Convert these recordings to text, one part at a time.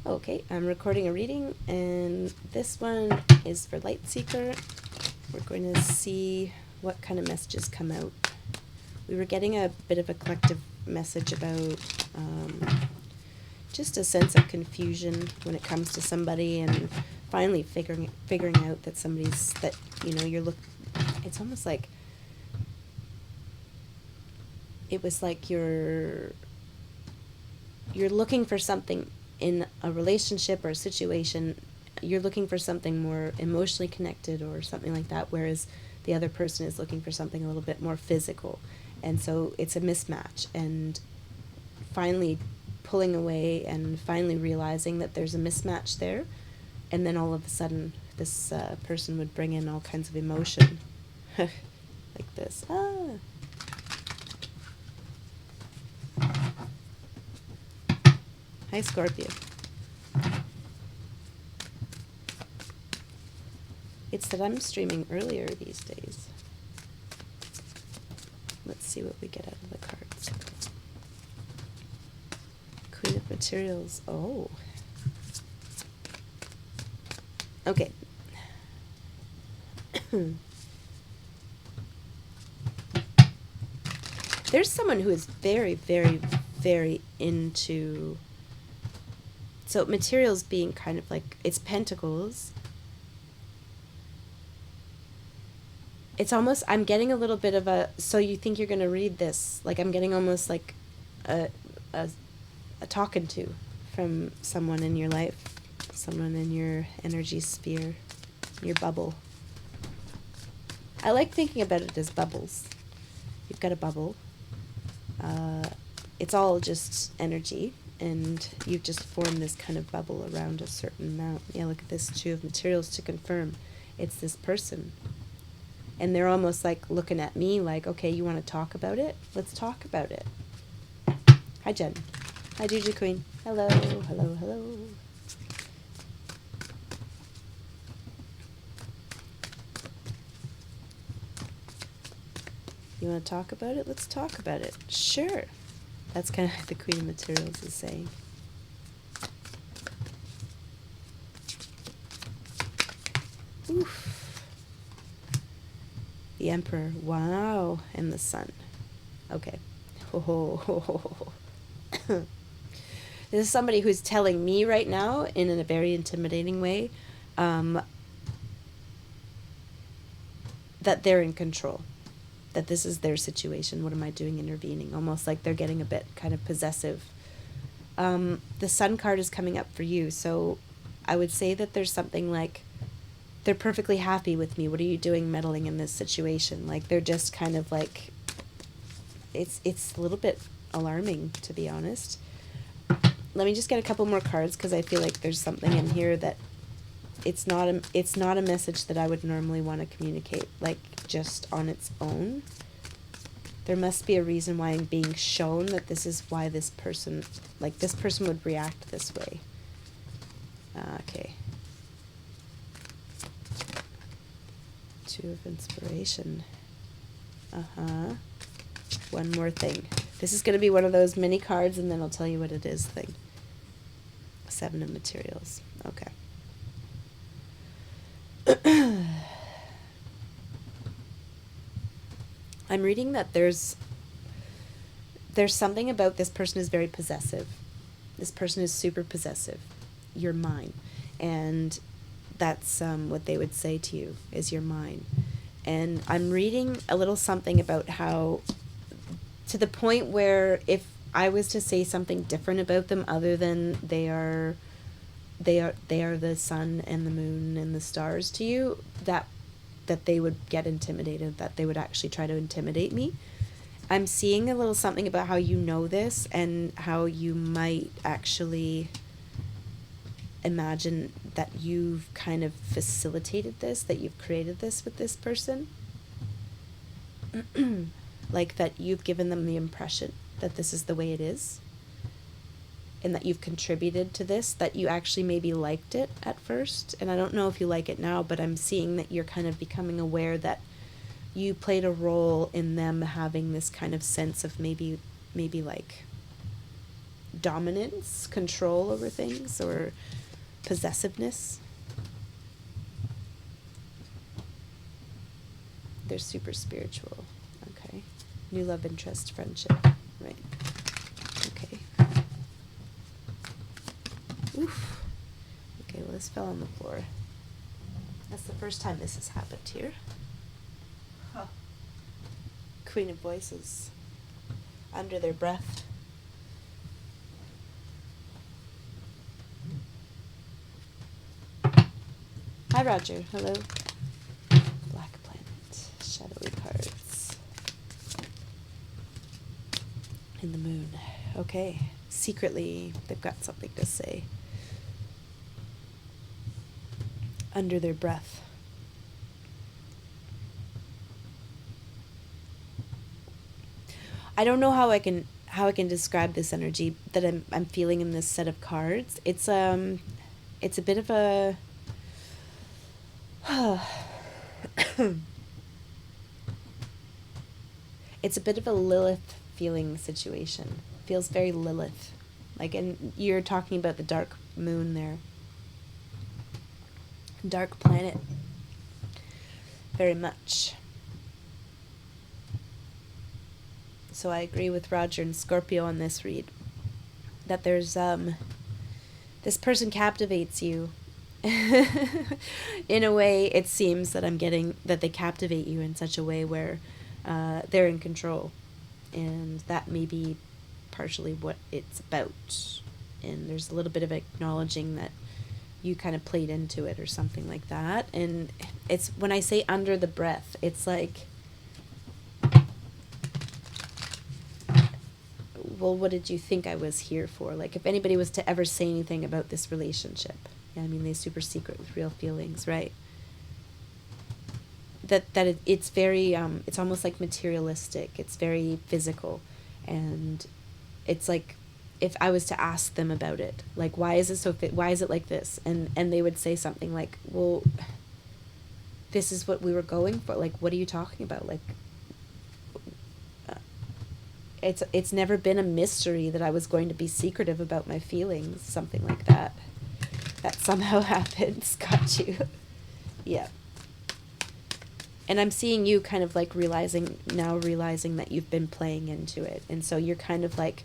Okay, I'm recording a reading, and this one is for Lightseeker. We're going to see what kind of messages come out. We were getting a bit of a collective message about just a sense of confusion when it comes to somebody, and finally figuring out that somebody's that you're look. It's almost like it was like you're looking for something in a relationship or a situation. You're looking for something more emotionally connected or something like that, whereas the other person is looking for something a little bit more physical, and so it's a mismatch. And finally pulling away and finally realizing that there's a mismatch there, and then all of a sudden this person would bring in all kinds of emotion like this. Hi, Scorpio. It's that I'm streaming earlier these days. Let's see what we get out of the cards. Queen of Materials. Oh. Okay. There's someone who is very, very, very into... So materials being kind of like... It's pentacles. It's almost... I'm getting a little bit of a... So you think you're going to read this. Like I'm getting almost like a talking to from someone in your life. Someone in your energy sphere. Your bubble. I like thinking about it as bubbles. You've got a bubble. It's all just energy, and you've just formed this kind of bubble around a certain amount. Yeah, look at this, Two of Materials to confirm. It's this person. And they're almost like looking at me like, okay, you want to talk about it? Let's talk about it. Hi, Jen. Hi, Juju Queen. Hello, hello, hello. You want to talk about it? Let's talk about it. Sure. That's kind of what the Queen of Materials is saying. Oof. The Emperor. Wow. And the Sun. Okay. This is somebody who's telling me right now in a very intimidating way that they're in control. That this is their situation. What am I doing intervening? Almost like they're getting a bit kind of possessive. The Sun card is coming up for you, so I would say that there's something like they're perfectly happy with me. What are you doing meddling in this situation? Like they're just kind of like it's a little bit alarming, to be honest. Let me just get a couple more cards because I feel like there's something in here that it's not a message that I would normally want to communicate, like just on its own. There must be a reason why I'm being shown that this is why this person would react this way. Okay. Two of Inspiration. One more thing. This is going to be one of those mini cards, and then I'll tell you what it is thing. Seven of Materials. Okay. I'm reading that there's something about this person is very possessive. This person is super possessive. You're mine. And that's what they would say to you, is you're mine. And I'm reading a little something about how, to the point where if I was to say something different about them other than they are the sun and the moon and the stars to you, that they would get intimidated, that they would actually try to intimidate me. I'm seeing a little something about how you know this and how you might actually imagine that you've kind of facilitated this, that you've created this with this person. Like that you've given them the impression that this is the way it is, and that you've contributed to this, that you actually maybe liked it at first. And I don't know if you like it now, but I'm seeing that you're kind of becoming aware that you played a role in them having this kind of sense of maybe like dominance, control over things, or possessiveness. They're super spiritual. Okay. New love, interest, friendship. Right. Okay. Oof. Okay, well, this fell on the floor. That's the first time this has happened here. Huh. Queen of Voices. Under their breath. Hi, Roger. Hello. Black Planet. Shadowy cards. In the moon. Okay. Secretly, they've got something to say. Under their breath. I don't know how I can describe this energy that I'm feeling in this set of cards. It's a bit of a it's a bit of a Lilith feeling situation. Feels very Lilith. Like, and you're talking about the dark moon there. Dark planet. Very much. So I agree with Roger and Scorpio on this read. That there's, this person captivates you. In a way, it seems that I'm getting that they captivate you in such a way where they're in control. And that may be partially what it's about. And there's a little bit of acknowledging that you kind of played into it or something like that. And it's, when I say under the breath, it's like, well, what did you think I was here for? Like, if anybody was to ever say anything about this relationship, yeah, I mean, they're super secret with real feelings, right? It's very, it's almost like materialistic. It's very physical. And it's like, if I was to ask them about it, like, why is it so why is it like this? And they would say something like, well, this is what we were going for. Like, what are you talking about? Like, it's never been a mystery that I was going to be secretive about my feelings, something like that. That somehow happens. Got you. Yeah. And I'm seeing you kind of like realizing that you've been playing into it. And so you're kind of like,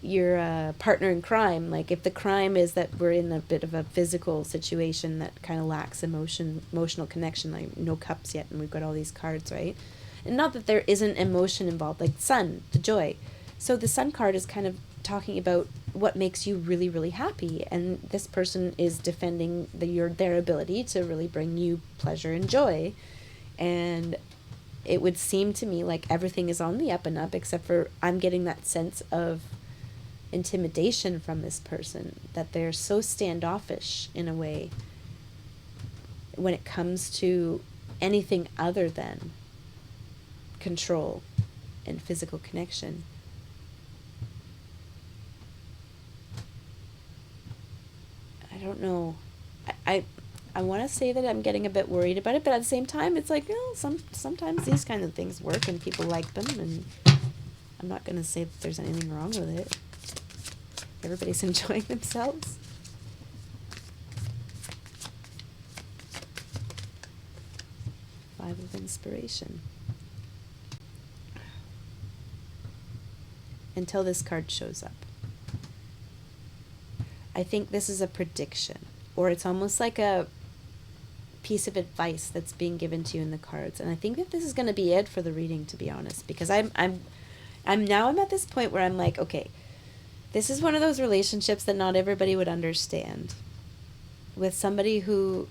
you're a partner in crime. Like, if the crime is that we're in a bit of a physical situation that kind of lacks emotional connection, like no cups yet, and we've got all these cards, right? And not that there isn't emotion involved, like sun, the joy. So the sun card is kind of talking about what makes you really, really happy. And this person is defending their ability to really bring you pleasure and joy. And it would seem to me like everything is on the up and up, except for I'm getting that sense of intimidation from this person, that they're so standoffish in a way when it comes to anything other than control and physical connection. I don't know. I want to say that I'm getting a bit worried about it, but at the same time, it's like, sometimes these kind of things work and people like them, and I'm not going to say that there's anything wrong with it. Everybody's enjoying themselves. Five of Inspiration. Until this card shows up. I think this is a prediction, or it's almost like a piece of advice that's being given to you in the cards. And I think that this is going to be it for the reading, to be honest, because I'm at this point where I'm like, okay, this is one of those relationships that not everybody would understand, with somebody who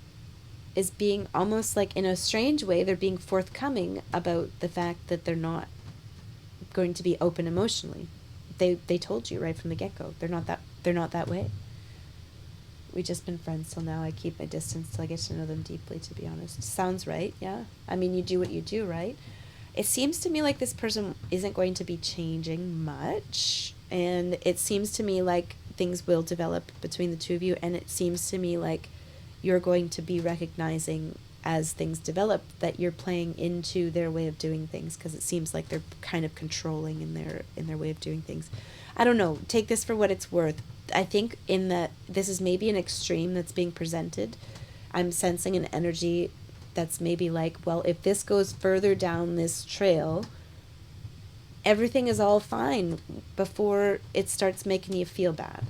is being almost like, in a strange way, they're being forthcoming about the fact that they're not going to be open emotionally. They told you right from the get-go. They're not that way. We've just been friends till now. I keep my distance till I get to know them deeply, to be honest. Sounds right, yeah? I mean, you do what you do, right? It seems to me like this person isn't going to be changing much, and it seems to me like things will develop between the two of you, and it seems to me like you're going to be recognizing as things develop, that you're playing into their way of doing things, because it seems like they're kind of controlling in their way of doing things. I don't know. Take this for what it's worth. I think in that this is maybe an extreme that's being presented. I'm sensing an energy that's maybe like, well, if this goes further down this trail, everything is all fine before it starts making you feel bad.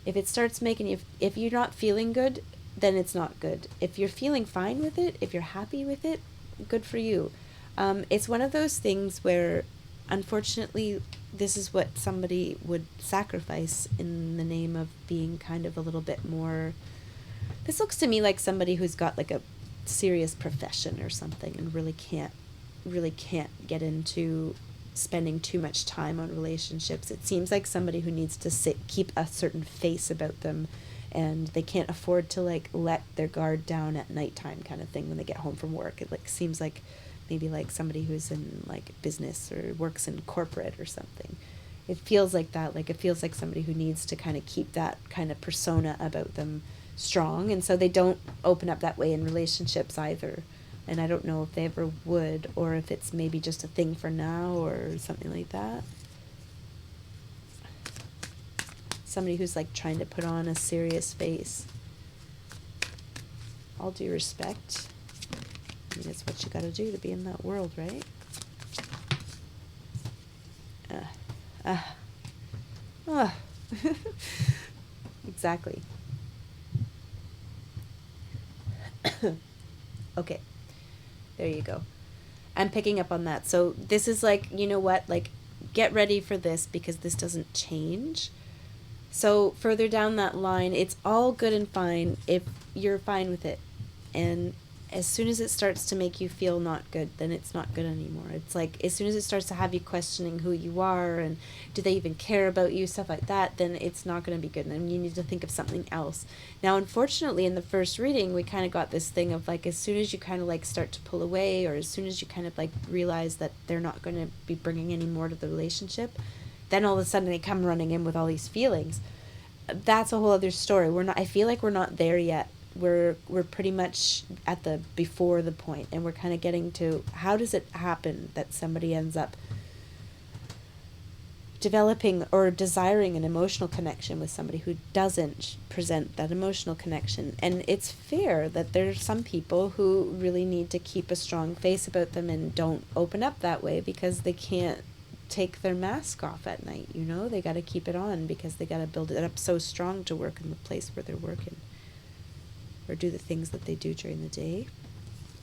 If it starts making you, if you're not feeling good, then it's not good. If you're feeling fine with it, if you're happy with it, good for you. It's one of those things where, unfortunately, this is what somebody would sacrifice in the name of being kind of a little bit more. This looks to me like somebody who's got like a serious profession or something and really can't get into spending too much time on relationships. It seems like somebody who needs to keep a certain face about them, and they can't afford to like let their guard down at nighttime kind of thing when they get home from work. It like seems like maybe like somebody who's in like business or works in corporate or something. It feels like that. Like it feels like somebody who needs to kind of keep that kind of persona about them strong, and so they don't open up that way in relationships either. And I don't know if they ever would, or if it's maybe just a thing for now or something like that. Somebody who's like trying to put on a serious face. All due respect. I mean, it's what you gotta do to be in that world, right? Exactly. Okay. There you go. I'm picking up on that. So this is like, you know what? Like, get ready for this, because this doesn't change. So further down that line, it's all good and fine if you're fine with it. And as soon as it starts to make you feel not good, then it's not good anymore. It's like as soon as it starts to have you questioning who you are and do they even care about you, stuff like that, then it's not going to be good, and you need to think of something else. Now, unfortunately, in the first reading, we kind of got this thing of like as soon as you kind of like start to pull away, or as soon as you kind of like realize that they're not going to be bringing any more to the relationship, then all of a sudden they come running in with all these feelings. That's a whole other story. I feel like we're not there yet. We're pretty much at the before the point, and we're kind of getting to how does it happen that somebody ends up developing or desiring an emotional connection with somebody who doesn't present that emotional connection. And it's fair that there's some people who really need to keep a strong face about them and don't open up that way because they can't take their mask off at night, you know? They got to keep it on because they got to build it up so strong to work in the place where they're working, or do the things that they do during the day.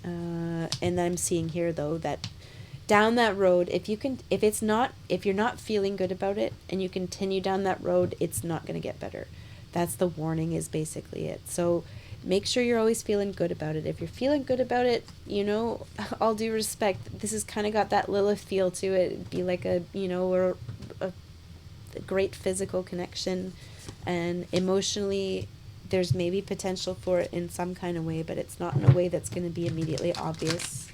And I'm seeing here though that down that road, if you're not feeling good about it and you continue down that road, it's not going to get better. That's the warning, is basically it. So make sure you're always feeling good about it. If you're feeling good about it, you know, all due respect, this has kind of got that Lilith feel to it. It'd be like a great physical connection, and emotionally there's maybe potential for it in some kind of way, but it's not in a way that's going to be immediately obvious.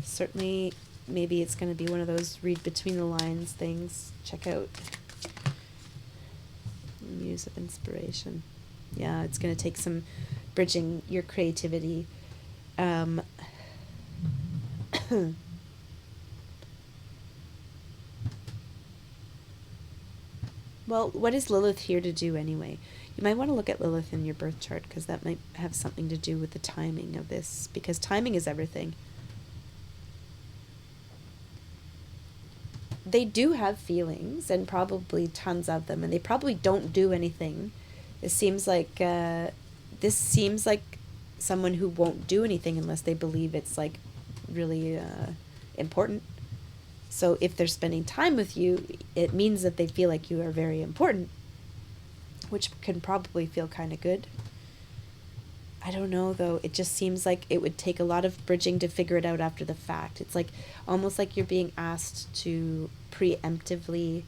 Certainly, maybe it's going to be one of those read between the lines things. Check out Muse of Inspiration. Yeah, it's going to take some bridging your creativity. Well, what is Lilith here to do anyway? You might want to look at Lilith in your birth chart, because that might have something to do with the timing of this, because timing is everything. They do have feelings, and probably tons of them, and they probably don't do anything. This seems like someone who won't do anything unless they believe it's like really important. So if they're spending time with you, it means that they feel like you are very important, which can probably feel kind of good. I don't know, though. It just seems like it would take a lot of bridging to figure it out after the fact. It's like almost like you're being asked to preemptively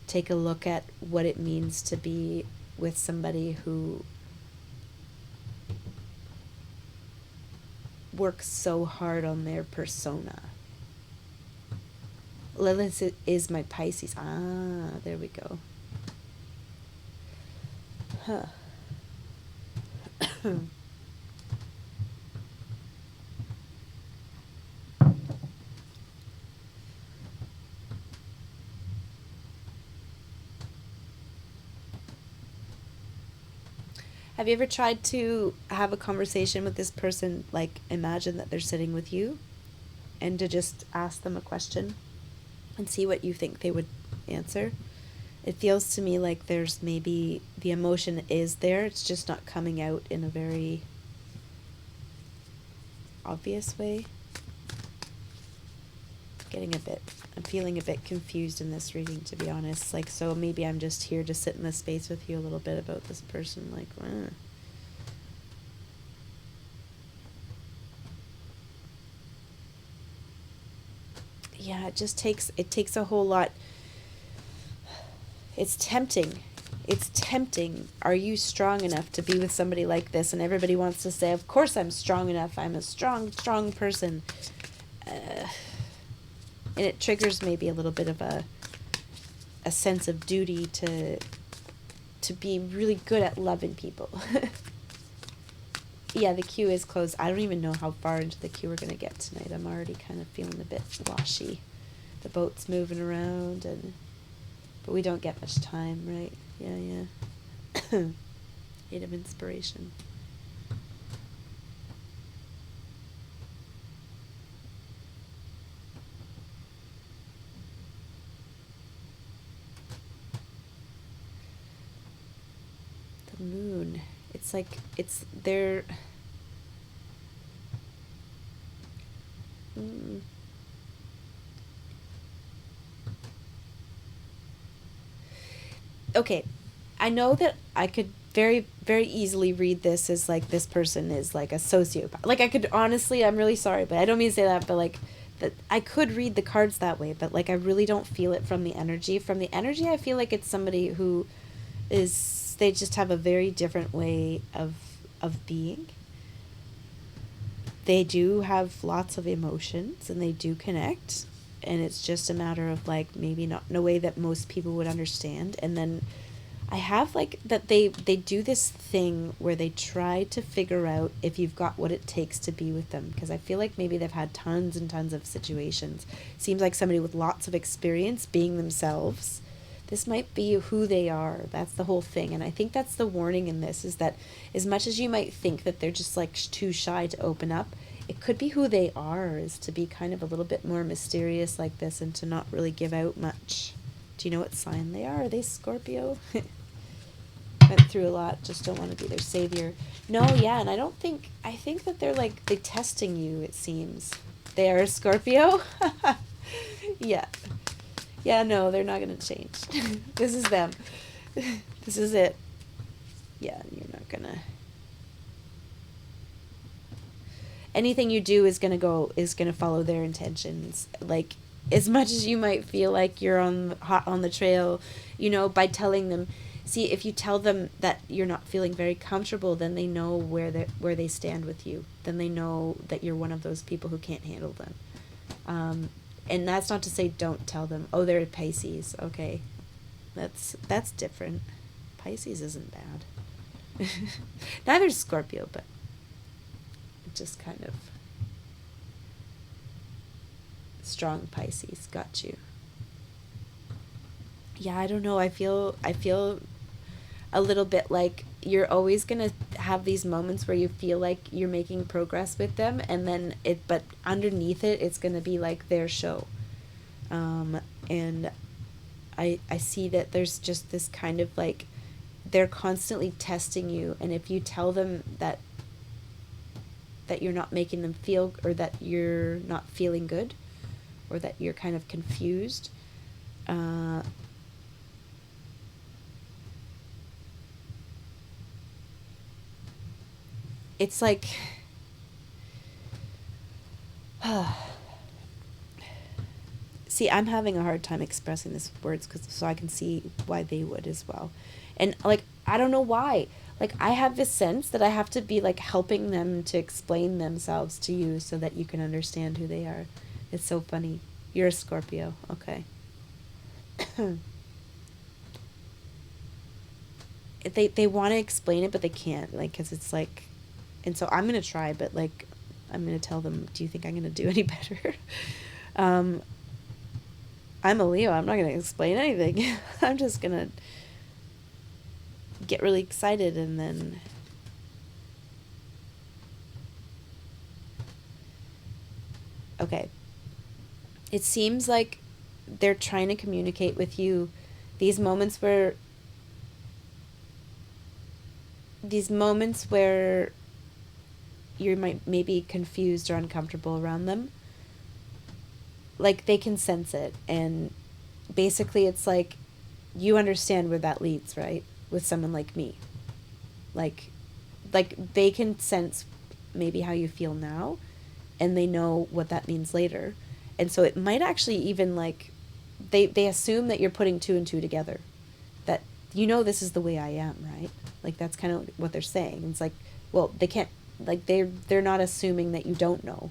take a look at what it means to be with somebody who works so hard on their persona. Lilith is my Pisces. Ah, there we go. Huh. Have you ever tried to have a conversation with this person, like imagine that they're sitting with you, and to just ask them a question and see what you think they would answer? It feels to me like there's maybe the emotion is there, it's just not coming out in a very obvious way. I'm feeling a bit confused in this reading, to be honest. Like, so maybe I'm just here to sit in the space with you a little bit about this person. Like, yeah, it takes a whole lot. It's tempting. It's tempting. Are you strong enough to be with somebody like this? And everybody wants to say, of course I'm strong enough. I'm a strong person. And it triggers maybe a little bit of a sense of duty to be really good at loving people. Yeah, the queue is closed. I don't even know how far into the queue we're going to get tonight. I'm already kind of feeling a bit washy. The boat's moving around, but we don't get much time, right? Yeah. Eight of inspiration. The moon. It's like it's there. Okay, I know that I could very, very easily read this as like this person is like a sociopath. Like I could honestly, I'm really sorry, but I don't mean to say that, but like that I could read the cards that way, but like I really don't feel it from the energy. From the energy, I feel like it's somebody who is they just have a very different way of being. They do have lots of emotions and they do connect, and it's just a matter of like maybe not in a way that most people would understand. And then I have like that they do this thing where they try to figure out if you've got what it takes to be with them, because I feel like maybe they've had tons and tons of situations. Seems like somebody with lots of experience being themselves. This might be who they are. That's the whole thing. And I think that's the warning in this, is that as much as you might think that they're just like too shy to open up, it could be who they are, is to be kind of a little bit more mysterious like this and to not really give out much. Do you know what sign they are? Are they Scorpio? Went through a lot, just don't want to be their savior. No, yeah, and I think that they're like, they testing you, it seems. They are a Scorpio? Yeah. Yeah, no, they're not going to change. This is them. This is it. Yeah, you're not going to. Anything you do is going to follow their intentions. Like, as much as you might feel like you're hot on the trail, by telling them, see, if you tell them that you're not feeling very comfortable, then they know where they stand with you. Then they know that you're one of those people who can't handle them. And that's not to say don't tell them, oh, they're a Pisces. Okay, that's different. Pisces isn't bad. Neither is Scorpio, but it just kind of strong Pisces got you. Yeah, I don't know. I feel a little bit like you're always going to have these moments where you feel like you're making progress with them, and then but underneath it's going to be like their show. And I see that there's just this kind of like, they're constantly testing you, and if you tell them that you're not making them feel, or that you're not feeling good, or that you're kind of confused, it's like, see, I'm having a hard time expressing this with words, so I can see why they would as well. And like, I don't know why. Like, I have this sense that I have to be like helping them to explain themselves to you so that you can understand who they are. It's so funny. You're a Scorpio. Okay. They want to explain it, but they can't, like, because it's like, and so I'm going to try, but like, I'm going to tell them, do you think I'm going to do any better? I'm a Leo. I'm not going to explain anything. I'm just going to get really excited and then Okay. It seems like they're trying to communicate with you these moments where these moments where you might maybe confused or uncomfortable around them, like they can sense it, and basically it's like you understand where that leads, right? With someone like me, like they can sense maybe how you feel now, and they know what that means later. And so it might actually even like they assume that you're putting two and two together, that this is the way I am, right? Like that's kind of what they're saying. It's like, well, they can't, like they're not assuming that you don't know.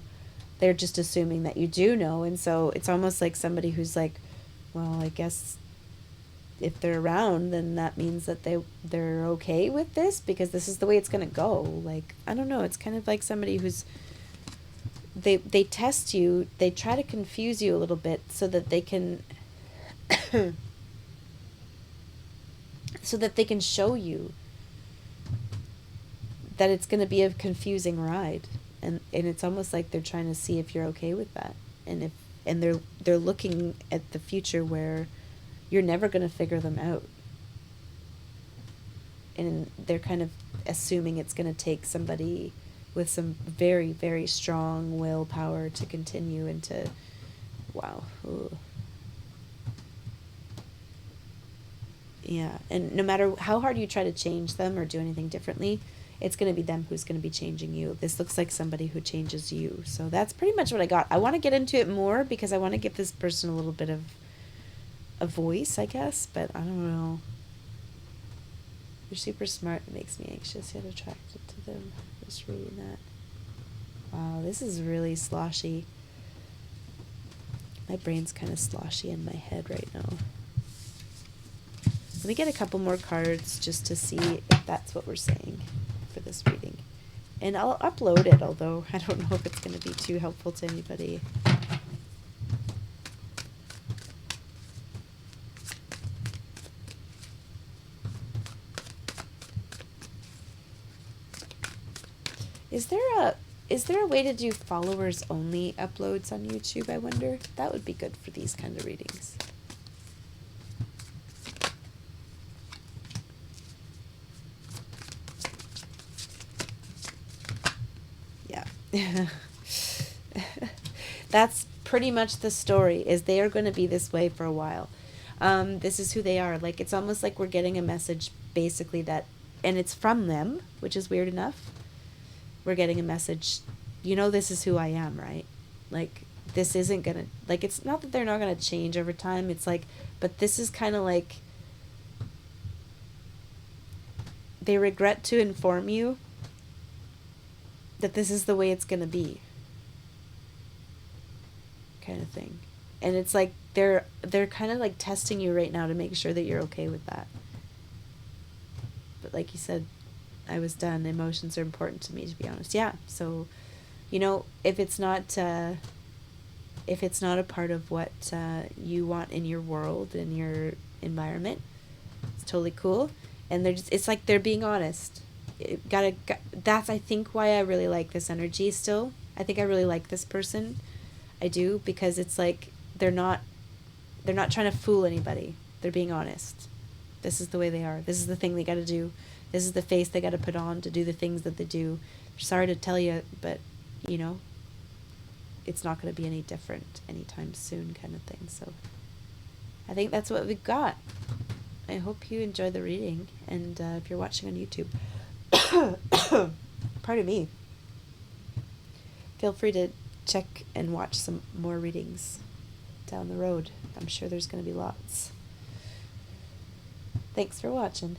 They're just assuming that you do know. And so it's almost like somebody who's like, well, I guess if they're around, then that means that they're okay with this because this is the way it's going to go. Like, I don't know, it's kind of like somebody who's they test you, they try to confuse you a little bit so that they can so that they can show you that it's going to be a confusing ride, and it's almost like they're trying to see if you're okay with that, and if and they're looking at the future where you're never going to figure them out, and they're kind of assuming it's going to take somebody with some very, very strong willpower to continue and to, wow. Ooh. Yeah, and no matter how hard you try to change them or do anything differently, it's going to be them who's going to be changing you. This looks like somebody who changes you. So that's pretty much what I got. I want to get into it more because I want to give this person a little bit of a voice, I guess, but I don't know. You're super smart. It makes me anxious yet attracted to them. Just reading that. Wow, this is really sloshy. My brain's kind of sloshy in my head right now. Let me get a couple more cards just to see if that's what we're saying for this reading. And I'll upload it, although I don't know if it's going to be too helpful to anybody. Is there a way to do followers only uploads on YouTube, I wonder? That would be good for these kind of readings. Yeah. That's pretty much the story, is they are going to be this way for a while. This is who they are. Like, it's almost like we're getting a message basically that, and it's from them, which is weird enough. We're getting a message, this is who I am, right? Like, this isn't gonna, like, it's not that they're not gonna change over time, it's like, but this is kind of like, they regret to inform you that this is the way it's gonna be, kind of thing. And it's like, they're kind of like testing you right now to make sure that you're okay with that. But like you said, I was done. Emotions are important to me, to be honest. Yeah. So, if it's not a part of what you want in your world, in your environment, it's totally cool. And it's like they're being honest. That's, I think, why I really like this energy still. I think I really like this person. I do, because it's like they're not trying to fool anybody. They're being honest. This is the way they are. This is the thing they got to do. This is the face they got to put on to do the things that they do. Sorry to tell you, but, it's not going to be any different anytime soon, kind of thing. So I think that's what we've got. I hope you enjoy the reading. And if you're watching on YouTube, pardon me, feel free to check and watch some more readings down the road. I'm sure there's going to be lots. Thanks for watching.